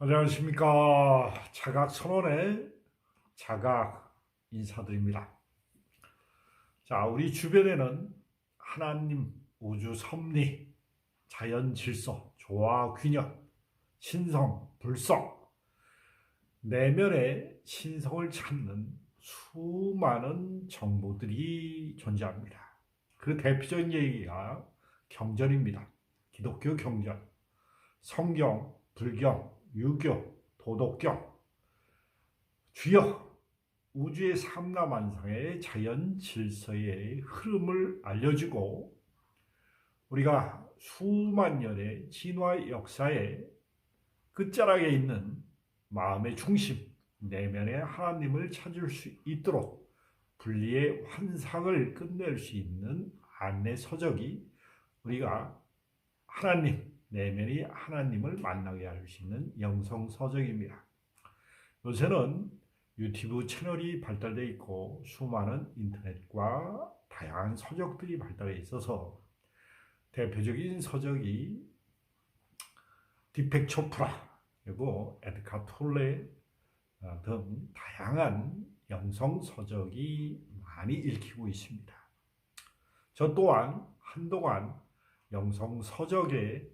안녕하십니까. 자각선언의 자각 인사드립니다. 자, 우리 주변에는 하나님, 우주 섭리, 자연 질서, 조화 균형, 신성, 불성, 내면의 신성을 찾는 수많은 정보들이 존재합니다. 그 대표적인 얘기가 경전입니다. 기독교 경전, 성경, 불경, 유교, 도덕경, 주여 우주의 삼라만상의 자연 질서의 흐름을 알려주고 우리가 수만 년의 진화 역사의 끝자락에 있는 마음의 중심, 내면의 하나님을 찾을 수 있도록 분리의 환상을 끝낼 수 있는 안내 서적이 우리가 하나님, 내면이 하나님을 만나게 할 수 있는 영성 서적입니다. 요새는 유튜브 채널이 발달되어 있고 수많은 인터넷과 다양한 서적들이 발달해 있어서 대표적인 서적이 디펙 초프라 그리고 에드가 톨레 등 다양한 영성 서적이 많이 읽히고 있습니다. 저 또한 한동안 영성 서적에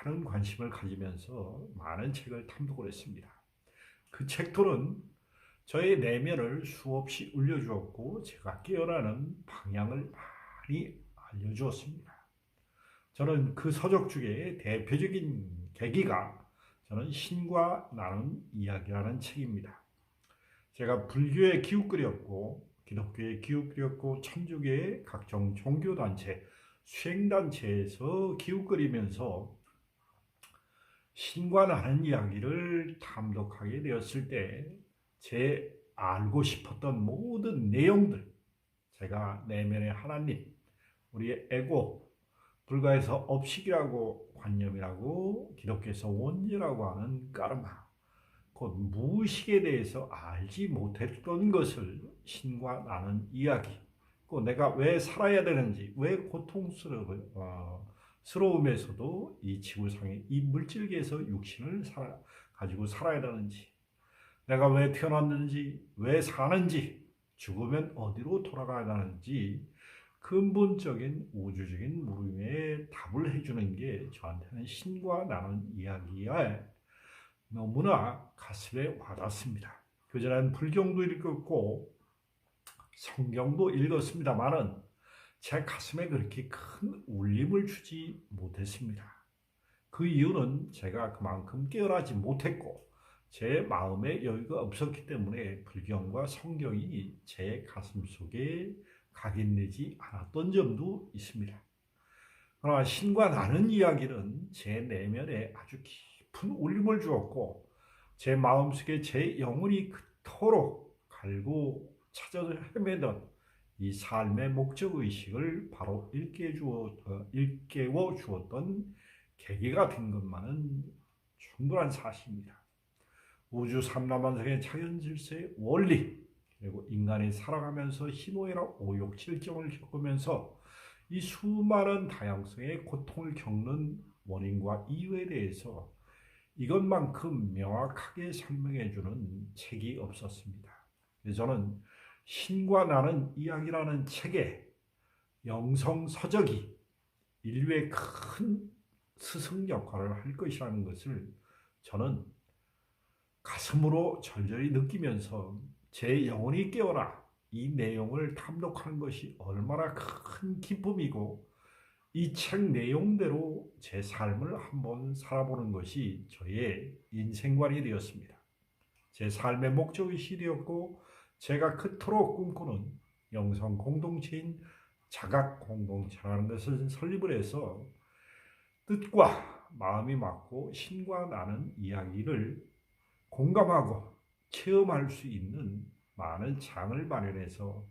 많은 관심을 가지면서 많은 책을 탐독을 했습니다. 그 책들은 저의 내면을 수없이 울려주었고 제가 깨어나는 방향을 많이 알려주었습니다. 저는 그 서적 중에 대표적인 계기가 저는 신과 나눈 이야기라는 책입니다. 제가 불교에 기웃거렸고 기독교에 기웃거렸고 천주교의 각종 종교단체, 수행단체에서 기웃거리면서 신과 나는 이야기를 탐독하게 되었을 때 제 알고 싶었던 모든 내용들, 제가 내면의 하나님, 우리의 에고, 불가에서 업식이라고 관념이라고 기독교에서 원죄라고 하는 까르마, 곧 무의식에 대해서 알지 못했던 것을 신과 나는 이야기, 또 내가 왜 살아야 되는지, 왜 고통스러우면서도 이 지구상의 이 물질계에서 육신을 가지고 살아야 되는지, 내가 왜 태어났는지, 왜 사는지, 죽으면 어디로 돌아가야 하는지 근본적인 우주적인 물음에 답을 해주는 게 저한테는 신과 나눈 이야기에 너무나 가슴에 와닿습니다. 그전엔 불경도 읽었고 성경도 읽었습니다만은 제 가슴에 그렇게 큰 울림을 주지 못했습니다. 그 이유는 제가 그만큼 깨어나지 못했고 제 마음에 여유가 없었기 때문에 불경과 성경이 제 가슴 속에 각인되지 않았던 점도 있습니다. 그러나 신과 나는 이야기는 제 내면에 아주 깊은 울림을 주었고 제 마음속에 제 영혼이 그토록 갈고 찾아 헤매던 이 삶의 목적의식을 바로 일깨워 주었던 계기가 된 것만은 충분한 사실입니다. 우주 삼라만상의 자연 질서의 원리, 그리고 인간이 살아가면서 희노애락 오욕질경을 겪으면서 이 수많은 다양성의 고통을 겪는 원인과 이유에 대해서 이것만큼 명확하게 설명해주는 책이 없었습니다. 그래서 저는 신과 나는 이야기라는 책에 영성서적이 인류의 큰 스승 역할을 할 것이라는 것을 저는 가슴으로 절절히 느끼면서 제 영혼이 깨어나 이 내용을 탐독하는 것이 얼마나 큰 기쁨이고 이 책 내용대로 제 삶을 한번 살아보는 것이 저의 인생관이 되었습니다. 제 삶의 목적의식이 되었고 제가 그토록 꿈꾸는 영성 공동체인 자각 공동체라는 것을 설립을 해서 뜻과 마음이 맞고 신과 나는 이야기를 공감하고 체험할 수 있는 많은 장을 마련해서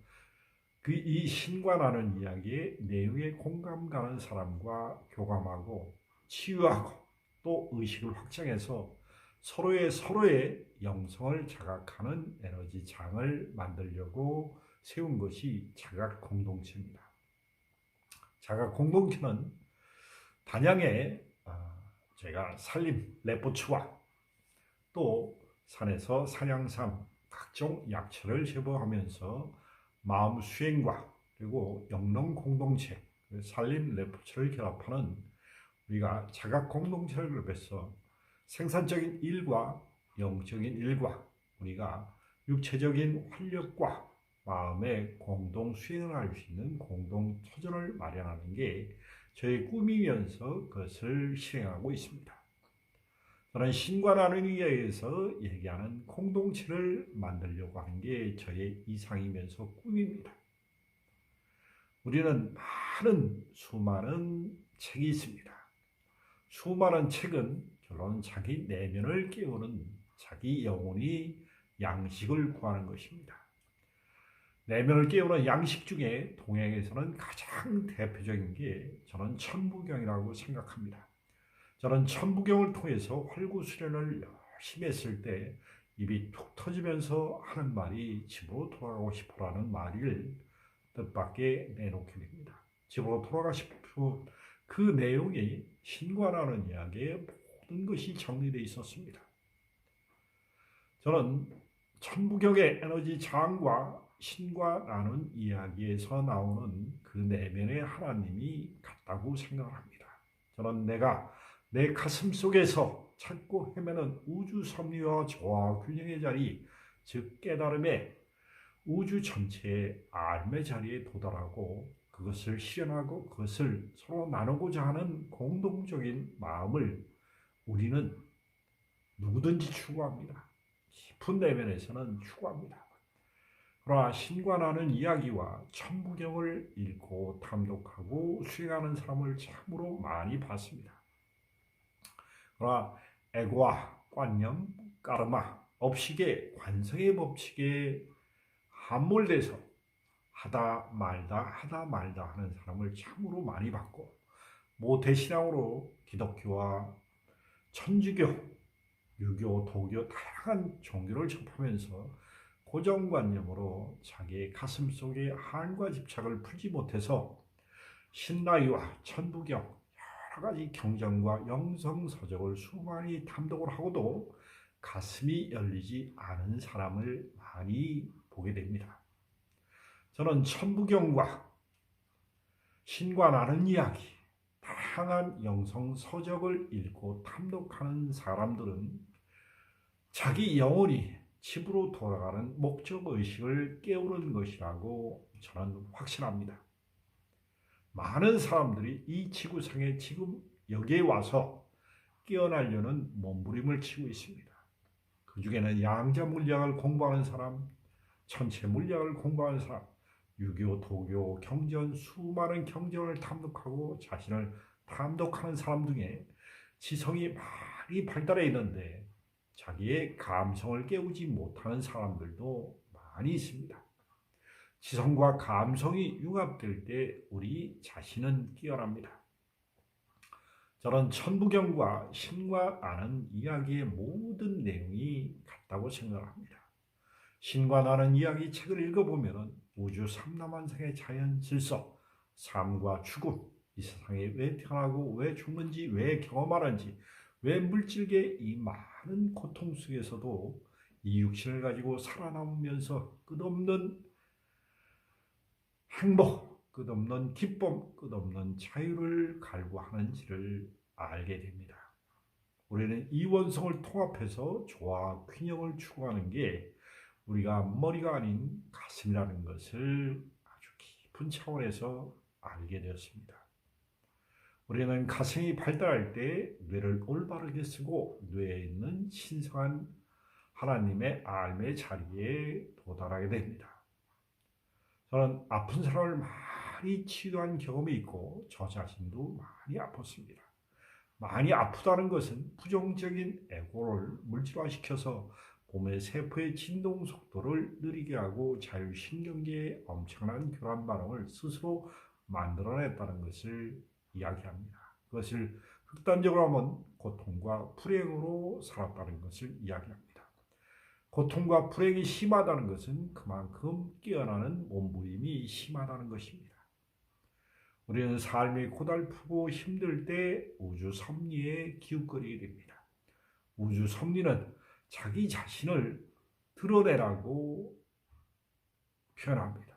이 신과 나는 이야기의 내용에 공감 가는 사람과 교감하고 치유하고 또 의식을 확장해서 서로의 영성을 자각하는 에너지 장을 만들려고 세운 것이 자각 공동체입니다. 자각 공동체는 단양에 제가 살림 레포츠와 또 산에서 사냥삼 각종 약초를 제보하면서 마음 수행과 그리고 영농 공동체, 산림 레포츠를 결합하는 우리가 자각 공동체를 결합해서 생산적인 일과 영적인 일과 우리가 육체적인 활력과 마음의 공동 수행을 할 수 있는 공동 터전을 마련하는 게 저의 꿈이면서 그것을 실행하고 있습니다. 저는 신과 나눔에 의해서 얘기하는 공동체를 만들려고 하는 게 저의 이상이면서 꿈입니다. 우리는 수많은 책이 있습니다. 수많은 책은 결론 자기 내면을 깨우는 자기 영혼이 양식을 구하는 것입니다. 내면을 깨우는 양식 중에 동양에서는 가장 대표적인 게 저는 천부경이라고 생각합니다. 저는 천부경을 통해서 활구수련을 열심히 했을 때 입이 툭 터지면서 하는 말이 집으로 돌아가고 싶어라는 말을 뜻밖에 내놓게 됩니다. 집으로 돌아가고 싶은 그 내용이 신과 나눈 이야기에 모든 것이 정리되어 있었습니다. 저는 천부경의 에너지 장과 신과 나눈 이야기에서 나오는 그 내면의 하나님이 같다고 생각을 합니다. 저는 내가 내 가슴 속에서 찾고 헤매는 우주 섭리와 조화 균형의 자리, 즉 깨달음의 우주 전체의 알의 자리에 도달하고 그것을 실현하고 그것을 서로 나누고자 하는 공동적인 마음을 우리는 누구든지 추구합니다. 깊은 내면에서는 추구합니다. 그러나 신과 나눈 이야기와 천부경을 읽고 탐독하고 수행하는 사람을 참으로 많이 봤습니다. 그러나 에고와 관념, 까르마, 업식의 관성의 법칙에 함몰돼서 하다 말다 하는 사람을 참으로 많이 봤고 모태신앙으로 기독교와 천주교, 유교, 도교 다양한 종교를 접하면서 고정관념으로 자기의 가슴 속에 한과 집착을 풀지 못해서 신라유와 천부경 여러 가지 경전과 영성서적을 수많이 탐독을 하고도 가슴이 열리지 않은 사람을 많이 보게 됩니다. 저는 천부경과 신과 나눈 이야기, 다양한 영성서적을 읽고 탐독하는 사람들은 자기 영혼이 집으로 돌아가는 목적의식을 깨우는 것이라고 저는 확신합니다. 많은 사람들이 이 지구상에 지금 여기에 와서 깨어나려는 몸부림을 치고 있습니다. 그 중에는 양자 물리학을 공부하는 사람, 천체 물리학을 공부하는 사람, 유교, 도교, 경전, 수많은 경전을 탐독하고 자신을 탐독하는 사람 중에 지성이 많이 발달해 있는데 자기의 감성을 깨우지 못하는 사람들도 많이 있습니다. 지성과 감성이 융합될 때 우리 자신은 깨어납니다. 저는 천부경과 신과 나는 이야기의 모든 내용이 같다고 생각합니다. 신과 나는 이야기 책을 읽어보면 우주 삼라만상의 자연 질서, 삶과 죽음, 이 세상에 왜 태어나고 왜 죽는지, 왜 경험하는지, 왜 물질계 이 많은 고통 속에서도 이 육신을 가지고 살아남으면서 끝없는 행복, 끝없는 기쁨, 끝없는 자유를 갈구하는지를 알게 됩니다. 우리는 이 원성을 통합해서 조화, 균형을 추구하는 게 우리가 머리가 아닌 가슴이라는 것을 아주 깊은 차원에서 알게 되었습니다. 우리는 가슴이 발달할 때 뇌를 올바르게 쓰고 뇌에 있는 신성한 하나님의 알의 자리에 도달하게 됩니다. 저는 아픈 사람을 많이 치료한 경험이 있고 저 자신도 많이 아팠습니다. 많이 아프다는 것은 부정적인 에고를 물질화시켜서 몸의 세포의 진동 속도를 느리게 하고 자율신경계의 엄청난 교란 반응을 스스로 만들어냈다는 것을 이야기합니다. 그것을 극단적으로 하면 고통과 불행으로 살았다는 것을 이야기합니다. 고통과 불행이 심하다는 것은 그만큼 깨어나는 몸부림이 심하다는 것입니다. 우리는 삶이 고달프고 힘들 때 우주 섭리에 기웃거리게 됩니다. 우주 섭리는 자기 자신을 드러내라고 표현합니다.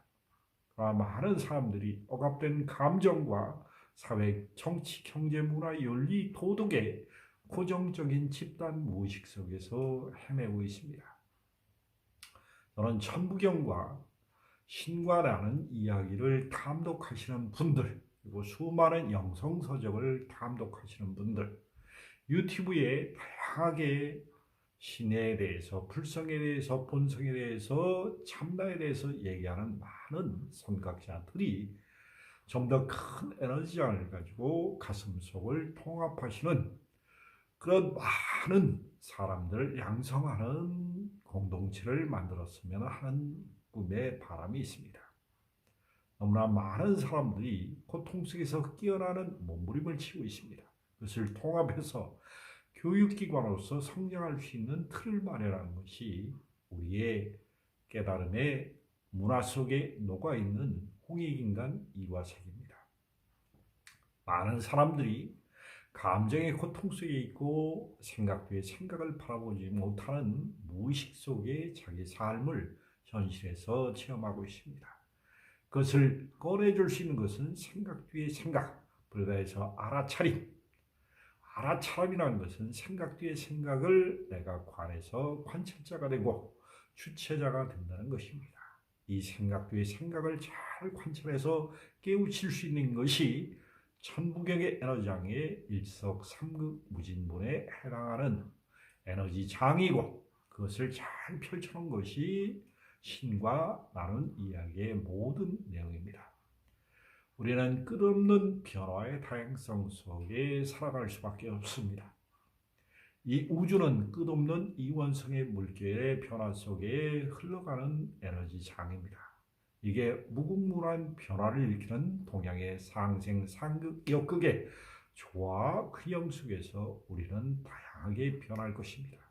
많은 사람들이 억압된 감정과 사회, 정치, 경제, 문화, 윤리, 도덕의 고정적인 집단 무의식 속에서 헤매고 있습니다. 저는 천부경과 신과라는 이야기를 탐독하시는 분들, 그리고 수많은 영성서적을 탐독하시는 분들, 유튜브에 다양하게 신에 대해서, 불성에 대해서, 본성에 대해서, 참나에 대해서 얘기하는 많은 선각자들이 좀 더 큰 에너지를 가지고 가슴속을 통합하시는 그런 많은 사람들을 양성하는 공동체를 만들었으면 하는 꿈의 바람이 있습니다. 너무나 많은 사람들이 고통 속에서 깨어나는 몸부림을 치고 있습니다. 그것을 통합해서 교육기관으로서 성장할 수 있는 틀을 마련하는 것이 우리의 깨달음의 문화 속에 녹아있는 홍익인간 이과색입니다. 많은 사람들이 감정의 고통 속에 있고 생각 외에 생각을 바라보지 못하는 무의식 속에 자기 삶을 현실에서 체험하고 있습니다. 그것을 꺼내줄 수 있는 것은 생각 뒤의 생각, 불가에서 알아차림. 알아차림이라는 것은 생각 뒤의 생각을 내가 관해서 관찰자가 되고 주체자가 된다는 것입니다. 이 생각 뒤의 생각을 잘 관찰해서 깨우칠 수 있는 것이 천부경의 에너지장의 일석삼극 무진본에 해당하는 에너지장이고, 그것을 잘 펼쳐놓은 것이 신과 나눈 이야기의 모든 내용입니다. 우리는 끝없는 변화의 다양성 속에 살아갈 수밖에 없습니다. 이 우주는 끝없는 이원성의 물결의 변화 속에 흘러가는 에너지장입니다. 이게 무궁무란 변화를 일으키는 동양의 상생상극 역극의 조화 근형 속에서 우리는 다양하게 변할 것입니다.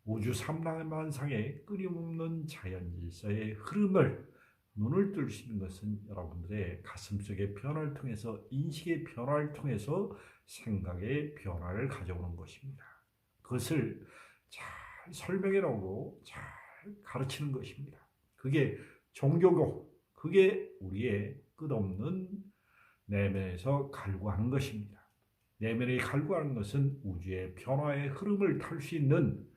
우주 삼라만상의 끊임없는 자연질서의 흐름을 눈을 뜰 수 있는 것은 여러분들의 가슴속의 변화를 통해서, 인식의 변화를 통해서 생각의 변화를 가져오는 것입니다. 그것을 잘 설명해 놓고 잘 가르치는 것입니다. 그게 종교고, 그게 우리의 끝없는 내면에서 갈구하는 것입니다. 내면에 갈구하는 것은 우주의 변화의 흐름을 탈 수 있는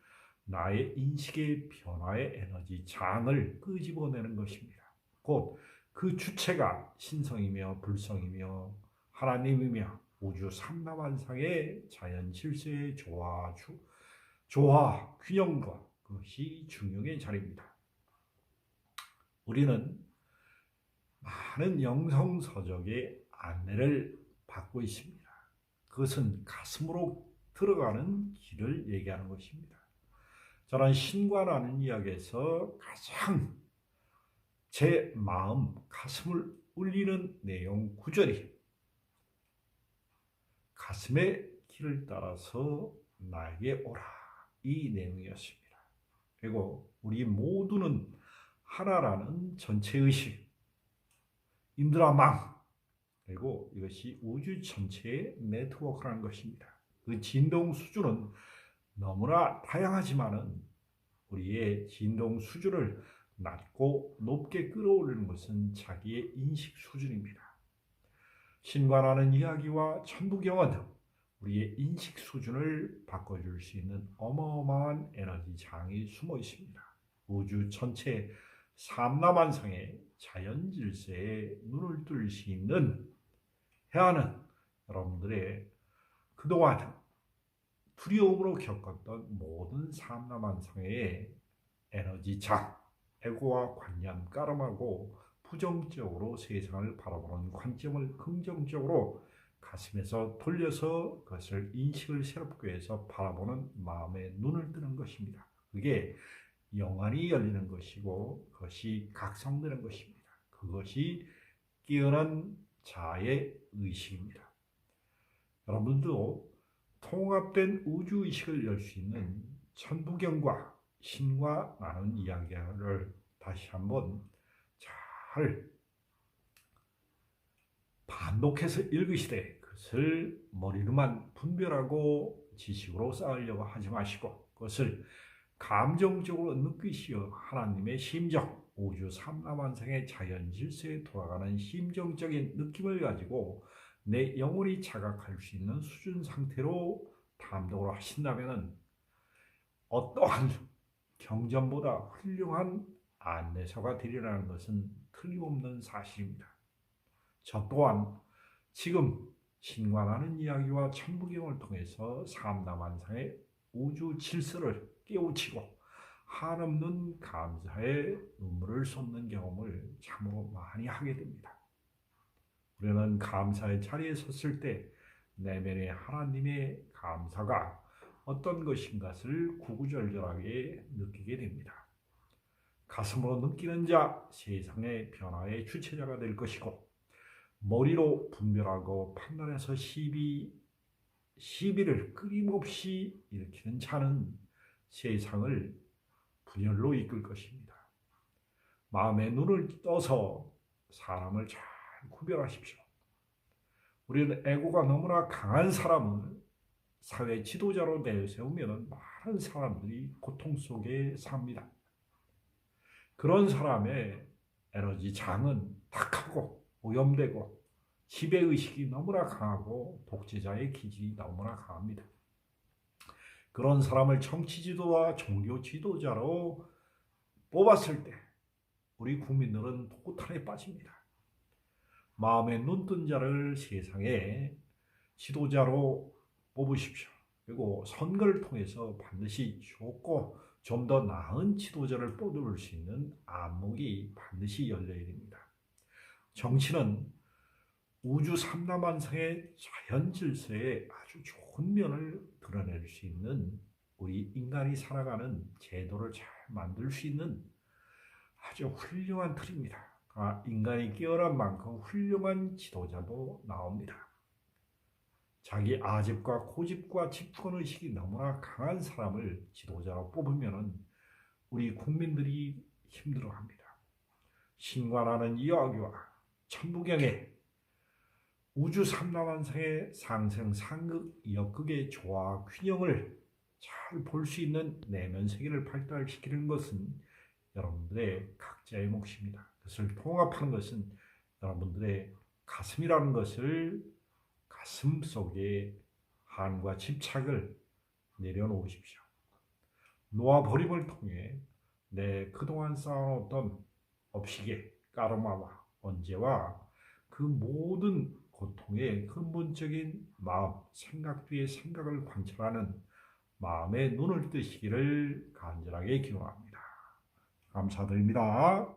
나의 인식의 변화의 에너지 장을 끄집어내는 것입니다. 곧 그 주체가 신성이며 불성이며 하나님이며 우주 삼라만상의 자연 질서의 조화, 균형과 그것이 중용의 자리입니다. 우리는 많은 영성서적의 안내를 받고 있습니다. 그것은 가슴으로 들어가는 길을 얘기하는 것입니다. 저는 신과라는 이야기에서 가장 제 마음, 가슴을 울리는 내용 구절이 가슴의 길을 따라서 나에게 오라, 이 내용이었습니다. 그리고 우리 모두는 하나라는 전체의식, 인드라망, 그리고 이것이 우주 전체의 네트워크라는 것입니다. 그 진동 수준은 너무나 다양하지만은 우리의 진동 수준을 낮고 높게 끌어올리는 것은 자기의 인식 수준입니다. 신과라는 이야기와 천부경은 우리의 인식 수준을 바꿔줄 수 있는 어마어마한 에너지 장이 숨어 있습니다. 우주 전체 삼라만상의 자연 질서에 눈을 뜰 수 있는 해안은 여러분들의 그동안 두려움으로 겪었던 모든 삼라만상의 에너지 장, 에고와 관념, 까름하고 부정적으로 세상을 바라보는 관점을 긍정적으로 가슴에서 돌려서 그것을 인식을 새롭게 해서 바라보는 마음의 눈을 뜨는 것입니다. 그게 영안이 열리는 것이고 그것이 각성되는 것입니다. 그것이 깨어난 자아의 의식입니다. 여러분도 통합된 우주의식을 열 수 있는 천부경과 신과 나눈 이야기를 다시 한번 잘 반복해서 읽으시되 그것을 머리로만 분별하고 지식으로 쌓으려고 하지 마시고 그것을 감정적으로 느끼시어 하나님의 심정, 우주 삼라만상의 자연 질서에 돌아가는 심정적인 느낌을 가지고 내 영혼이 자각할 수 있는 수준 상태로 담독을 하신다면 어떠한 경전보다 훌륭한 안내서가 되리라는 것은 틀림없는 사실입니다. 저 또한 지금 신관하는 이야기와 천부경을 통해서 삼라만상의 우주 질서를 깨우치고 한없는 감사의 눈물을 쏟는 경험을 참으로 많이 하게 됩니다. 우리는 감사의 자리에 섰을 때 내면의 하나님의 감사가 어떤 것인가를 구구절절하게 느끼게 됩니다. 가슴으로 느끼는 자 세상의 변화의 주체자가 될 것이고 머리로 분별하고 판단해서 시비를 끊임없이 일으키는 자는 세상을 분열로 이끌 것입니다. 마음의 눈을 떠서 사람을 잘 구별하십시오. 우리는 에고가 너무나 강한 사람을 사회 지도자로 내세우면 많은 사람들이 고통 속에 삽니다. 그런 사람의 에너지 장은 탁하고 오염되고 지배의식이 너무나 강하고 독재자의 기질이 너무나 강합니다. 그런 사람을 정치 지도와 종교 지도자로 뽑았을 때 우리 국민들은 포탄에 빠집니다. 마음의 눈뜬 자를 세상의 지도자로 뽑으십시오. 그리고 선거를 통해서 반드시 좋고 좀 더 나은 지도자를 뽑을 수 있는 안목이 반드시 열려야 됩니다. 정치는 우주 삼라만상의 자연 질서에 아주 좋은 면을 드러낼 수 있는 우리 인간이 살아가는 제도를 잘 만들 수 있는 아주 훌륭한 틀입니다. 인간이 깨어난 만큼 훌륭한 지도자도 나옵니다. 자기 아집과 고집과 집권의식이 너무나 강한 사람을 지도자로 뽑으면 우리 국민들이 힘들어합니다. 신관하는 이야기와 천부경의 우주 삼라만상의 상생 상극 역극의 조화 균형을 잘 볼 수 있는 내면 세계를 발달시키는 것은 여러분들의 각자의 몫입니다. 그것을 통합하는 것은 여러분들의 가슴이라는 것을 가슴 속에 한과 집착을 내려놓으십시오. 놓아버림을 통해 내 그동안 쌓아놓았던 업식의 까르마와 언제와 그 모든 고통의 근본적인 마음, 생각 뒤의 생각을 관찰하는 마음의 눈을 뜨시기를 간절하게 기도합니다. 감사드립니다.